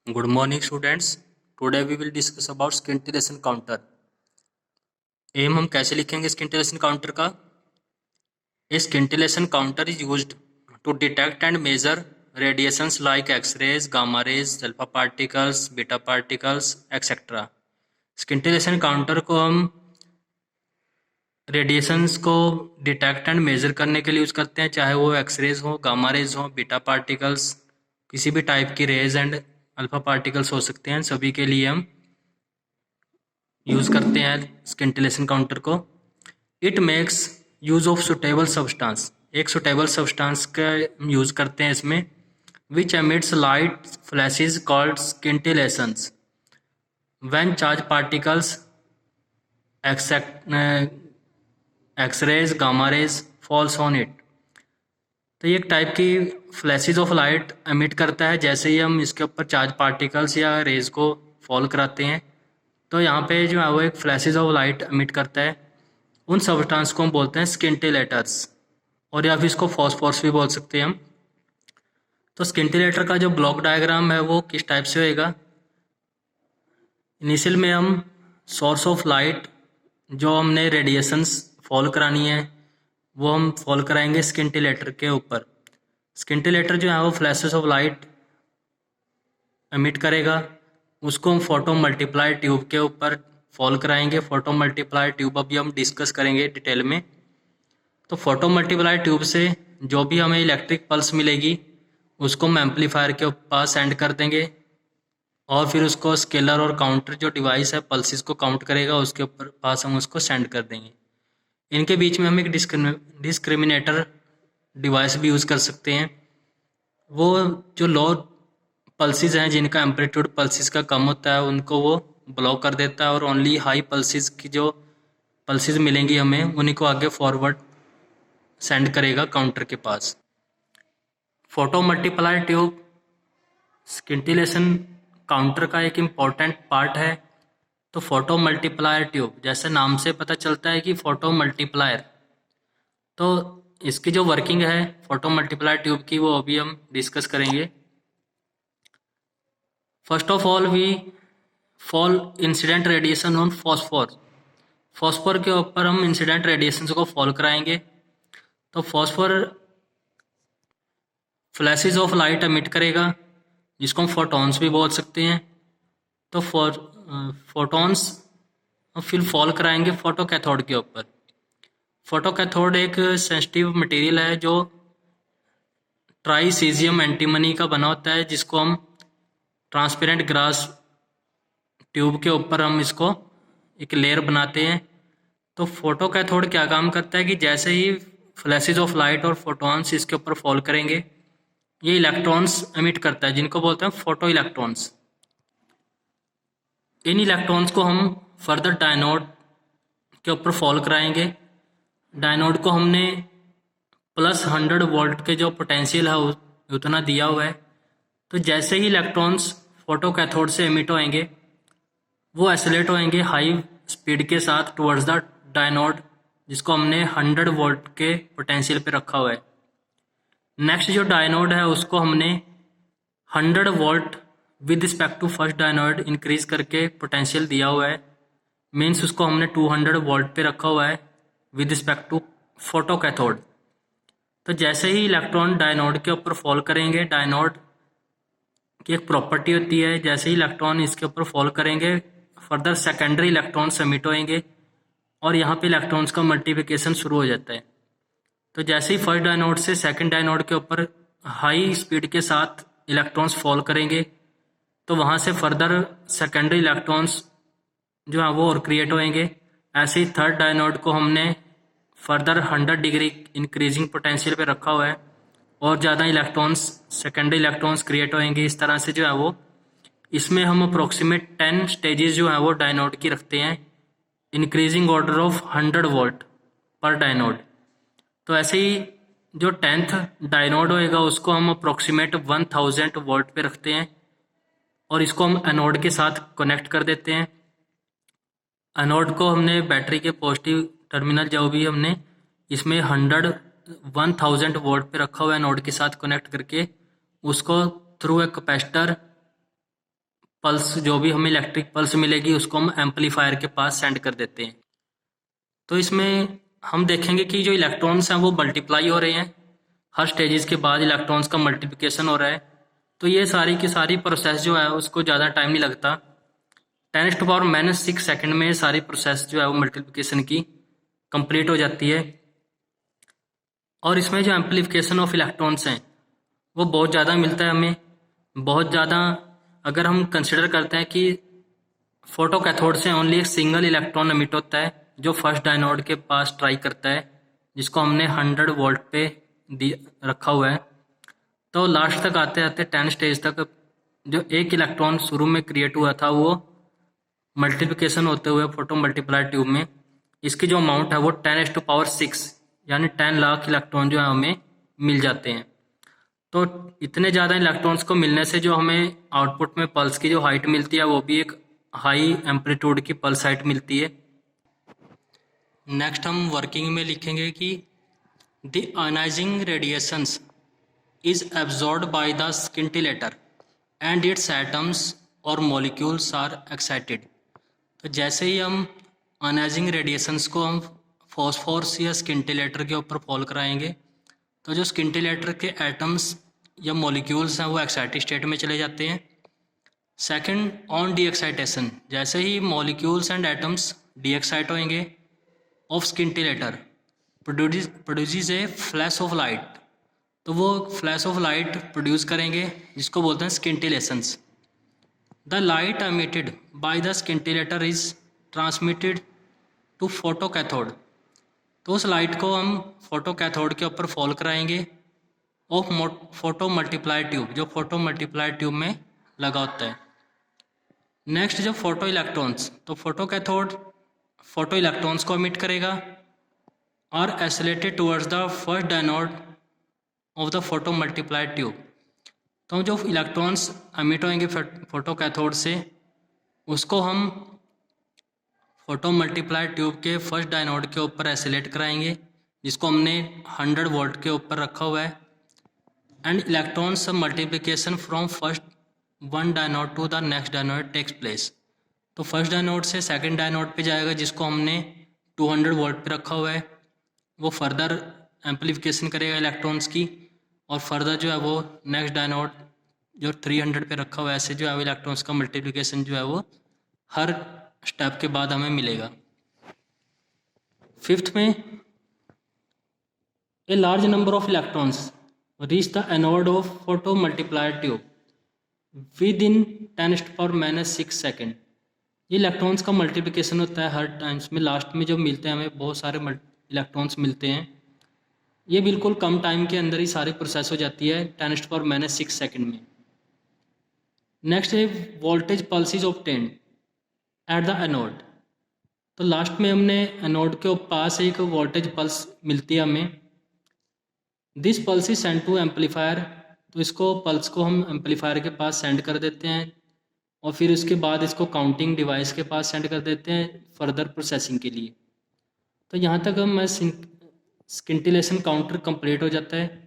Good morning, students. Today we will discuss about scintillation counter. M हम कैसे लिखेंगे scintillation counter का? A scintillation counter is used to detect and measure radiations like X-rays, gamma rays, alpha particles, beta particles, etc. Scintillation counter को हम radiations को detect and major करने के लिए यूज़ करते हैं, चाहे वो एक्सरेज हो, गामा रेज हो, बीटा पार्टिकल्स, किसी भी टाइप की रेज एंड अल्फा पार्टिकल्स हो सकते हैं, सभी के लिए हम यूज़ करते हैं स्किंटिलेशन काउंटर को। It makes use of suitable substance, एक सुटेबल सब्सटेंस का यूज़ करते हैं इसमें, which emits light flashes called scintillations when charge particles x rays gamma rays falls on it. तो ये एक टाइप की फ्लैशेज ऑफ लाइट एमिट करता है जैसे ही हम इसके ऊपर चार्ज पार्टिकल्स या रेज को फॉल कराते हैं, तो यहाँ पे जो है वो एक फ्लैशेज ऑफ लाइट एमिट करता है। उन सब्सटेंस को हम बोलते हैं स्किंटिलेटर्स, और या फिर इसको फॉस्फोरस भी बोल सकते हैं हम। तो स्किंटिलेटर का जो ब्लॉक डायग्राम है वो किस टाइप से होएगा? इनिशियल में हम सोर्स ऑफ लाइट जो हमने रेडिएशंस फॉल करानी है वो हम फॉल कराएंगे स्किंटिलेटर के ऊपर। स्किंटिलेटर जो है वो फ्लैशेस ऑफ लाइट एमिट करेगा, उसको हम फोटो मल्टीप्लाई ट्यूब के ऊपर फॉल कराएंगे। फोटो मल्टीप्लाई ट्यूब अभी हम डिस्कस करेंगे डिटेल में। तो फोटो मल्टीप्लाई ट्यूब से जो भी हमें इलेक्ट्रिक पल्स मिलेगी उसको हम एम्पलीफायर के पास सेंड कर देंगे, और फिर उसको स्केलर और काउंटर जो डिवाइस है पल्सेस को काउंट करेगा उसके ऊपर पास हम उसको सेंड कर देंगे। इनके बीच में हम एक डिस्क्रिमिनेटर डिवाइस भी यूज़ कर सकते हैं। वो जो लो पल्सेस हैं जिनका एम्पलीट्यूड पल्सेस का कम होता है उनको वो ब्लॉक कर देता है, और ओनली हाई पल्सेस की जो पल्सेस मिलेंगी हमें उन्हीं को आगे फॉरवर्ड सेंड करेगा काउंटर के पास। फोटो मल्टीप्लायर ट्यूब स्किंटिलेशन काउंटर का एक इम्पॉर्टेंट पार्ट है। तो फोटो मल्टीप्लायर ट्यूब, जैसे नाम से पता चलता है कि फोटो मल्टीप्लायर, तो इसकी जो वर्किंग है फोटो मल्टीप्लायर ट्यूब की वो अभी हम डिस्कस करेंगे। First of all we fall incident radiation on phosphor. Phosphor के ऊपर हम इंसिडेंट रेडिएशन को फॉल कराएंगे। तो phosphor flashes of light emit करेगा जिसको हम फोटॉन्स भी बोल सकते हैं। तो फोटॉन्स फिर फॉल कराएंगे फोटो कैथोड के ऊपर। फोटो कैथोड एक सेंसिटिव मटेरियल है जो ट्राईसीजियम एंटीमनी का बना होता है, जिसको हम ट्रांसपेरेंट ग्लास ट्यूब के ऊपर हम इसको एक लेयर बनाते हैं। तो फोटो कैथोड क्या काम करता है कि जैसे ही फ्लैशेज ऑफ लाइट और फोटॉन्स इसके ऊपर फॉल करेंगे ये इलेक्ट्रॉन्स एमिट करता है जिनको बोलते हैं फोटो इलेक्ट्रॉन्स। इन इलेक्ट्रॉन्स को हम फर्दर डायनोड के ऊपर फॉल कराएंगे। डायनोड को हमने +100 वोल्ट के जो पोटेंशियल है उतना दिया हुआ है। तो जैसे ही इलेक्ट्रॉन्स फोटो कैथोड से एमिट होएंगे वो एसिलेट होएंगे हाई स्पीड के साथ टुवर्ड्स द डायनोड, जिसको हमने 100 वोल्ट के पोटेंशियल पे रखा हुआ है। नेक्स्ट जो डायनोड है उसको हमने 100 volt with respect to first dynode increase करके पोटेंशियल दिया हुआ है, मीन्स उसको हमने 200 वोल्ट पे रखा हुआ है with respect to photo cathode. तो जैसे ही इलेक्ट्रॉन डायनोड के ऊपर फॉल करेंगे, डायनोड की एक प्रॉपर्टी होती है जैसे ही इलेक्ट्रॉन इसके ऊपर फॉल करेंगे फर्दर सेकेंडरी इलेक्ट्रॉन एमिट होएंगे और यहाँ पे इलेक्ट्रॉन्स का मल्टीप्लिकेशन शुरू हो जाता है। तो जैसे ही फर्स्ट डायनोड से सेकंड डायनोड के ऊपर हाई स्पीड के साथ इलेक्ट्रॉन्स फॉल करेंगे तो वहाँ से फर्दर सेकेंडरी इलेक्ट्रॉन्स जो है वो और क्रिएट होएंगे। ऐसे ही थर्ड डायनोड को हमने फर्दर 100 डिग्री इंक्रीजिंग पोटेंशियल पे रखा हुआ है और ज़्यादा इलेक्ट्रॉन्स सेकेंडरी इलेक्ट्रॉन्स क्रिएट होएंगे। इस तरह से जो है वो इसमें हम अप्रोक्सीमेट 10 स्टेजेस जो है वो डायनोड की रखते हैं, इंक्रीजिंग ऑर्डर ऑफ 100 वोल्ट पर डायनोड। तो ऐसे ही जो 10th डायनोड होएगा उसको हम अप्रोक्सीमेट 1000 वोल्ट पे रखते हैं और इसको हम एनोड के साथ कनेक्ट कर देते हैं। एनोड को हमने बैटरी के पॉजिटिव टर्मिनल जो भी हमने इसमें 1000 वोल्ट पे रखा हुआ है एनोड के साथ कनेक्ट करके, उसको थ्रू ए कैपेसिटर पल्स, जो भी हमें इलेक्ट्रिक पल्स मिलेगी उसको हम एम्पलीफायर के पास सेंड कर देते हैं। तो इसमें हम देखेंगे कि जो इलेक्ट्रॉन्स हैं वो मल्टीप्लाई हो रहे हैं, हर स्टेजेस के बाद इलेक्ट्रॉन्स का मल्टीप्लिकेशन हो रहा है। तो ये सारी की सारी प्रोसेस जो है उसको ज़्यादा टाइम नहीं लगता, 10⁻⁻⁶ सेकंड में सारी प्रोसेस जो है वो मल्टीप्लिकेशन की कंप्लीट हो जाती है। और इसमें जो एम्पलीफिकेशन ऑफ इलेक्ट्रॉन्स हैं वो बहुत ज़्यादा मिलता है हमें, बहुत ज़्यादा। अगर हम कंसिडर करते हैं कि फोटो कैथोड से ओनली एक सिंगल इलेक्ट्रॉन एमिट होता है जो फर्स्ट डायनोड के पास ट्राई करता है, जिसको हमने 100 वोल्ट पे रखा हुआ है। तो लास्ट तक आते आते 10 स्टेज तक जो एक इलेक्ट्रॉन शुरू में क्रिएट हुआ था वो मल्टीप्लिकेशन होते हुए फोटो मल्टीप्लाई ट्यूब में, इसकी जो अमाउंट है वो 10⁻⁶ यानी 10 लाख इलेक्ट्रॉन जो है हमें मिल जाते हैं। तो इतने ज़्यादा इलेक्ट्रॉन्स को मिलने से जो हमें आउटपुट में पल्स की जो हाइट मिलती है वो भी एक हाई एम्पलीट्यूड की पल्स हाइट मिलती है। नेक्स्ट हम वर्किंग में लिखेंगे कि the ionising radiations is absorbed by the scintillator and its atoms और मॉलिक्यूल्स आर एक्साइटेड। तो जैसे ही हम आयनाइजिंग रेडिएशंस को हम फॉस्फोरस या स्किंटिलेटर के ऊपर फॉल कराएंगे तो जो स्किंटिलेटर के एटम्स या मॉलिक्यूल्स हैं वो एक्साइटेड स्टेट में चले जाते हैं। सेकंड, ऑन डी एक्साइटेशन, जैसे ही molecules and atoms de excite होंगे of scintillator produces a flash of light, तो वो फ्लैश ऑफ लाइट प्रोड्यूस करेंगे जिसको बोलते हैं scintillations. The light emitted by the scintillator is transmitted to photo cathode, तो उस लाइट को हम फोटो कैथोड के ऊपर फॉल कराएंगे ऑफ फोटो मल्टीप्लाई ट्यूब, जो फोटो मल्टीप्लाई ट्यूब में लगा होता है। नेक्स्ट जो फोटो इलेक्ट्रॉन्स, तो फोटो कैथोड फोटो इलेक्ट्रॉन्स को एमिट करेगा और accelerated towards the first dynode of the photo multiply tube, तो जो इलेक्ट्रॉन्स एमिट होंगे फोटो कैथोड से उसको हम फोटो मल्टीप्लाई ट्यूब के फर्स्ट डायनोड के ऊपर एसिलेट कराएंगे जिसको हमने 100 वोल्ट के ऊपर रखा हुआ है। And electrons multiplication from first one dynode to the next dynode takes place, तो फर्स्ट डायनोड से सेकंड डायनोड पे जाएगा जिसको हमने 200 वोल्ट पे रखा हुआ है, वो फर्दर एम्पलीफिकेशन करेगा इलेक्ट्रॉन्स की और फर्दर जो है वो नेक्स्ट डायनोड जो 300 पे रखा हुआ है, ऐसे जो है इलेक्ट्रॉन्स का मल्टीप्लिकेशन जो है वो हर स्टेप के बाद हमें मिलेगा। फिफ्थ में, a large number of electrons reach the anode of photo multiplier tube with in 10⁻⁻⁶ second. ये इलेक्ट्रॉन्स का मल्टीप्लिकेशन होता है हर टाइम्स में, लास्ट में जब मिलते हैं हमें बहुत सारे इलेक्ट्रॉन्स मिलते हैं, ये बिल्कुल कम टाइम के अंदर ही सारी प्रोसेस हो जाती है 10⁻⁻⁶ सेकेंड में। नेक्स्ट है voltage pulse is obtained at the anode, तो लास्ट में हमने एनोड के पास एक वोल्टेज पल्स मिलती है हमें। This pulse is send to amplifier, तो इसको पल्स को हम एम्पलीफायर के पास सेंड कर देते हैं और फिर उसके बाद इसको काउंटिंग डिवाइस के पास सेंड कर देते हैं फर्दर प्रोसेसिंग के लिए। तो यहाँ तक हम स्किंटिलेशन काउंटर कंप्लीट हो जाता है।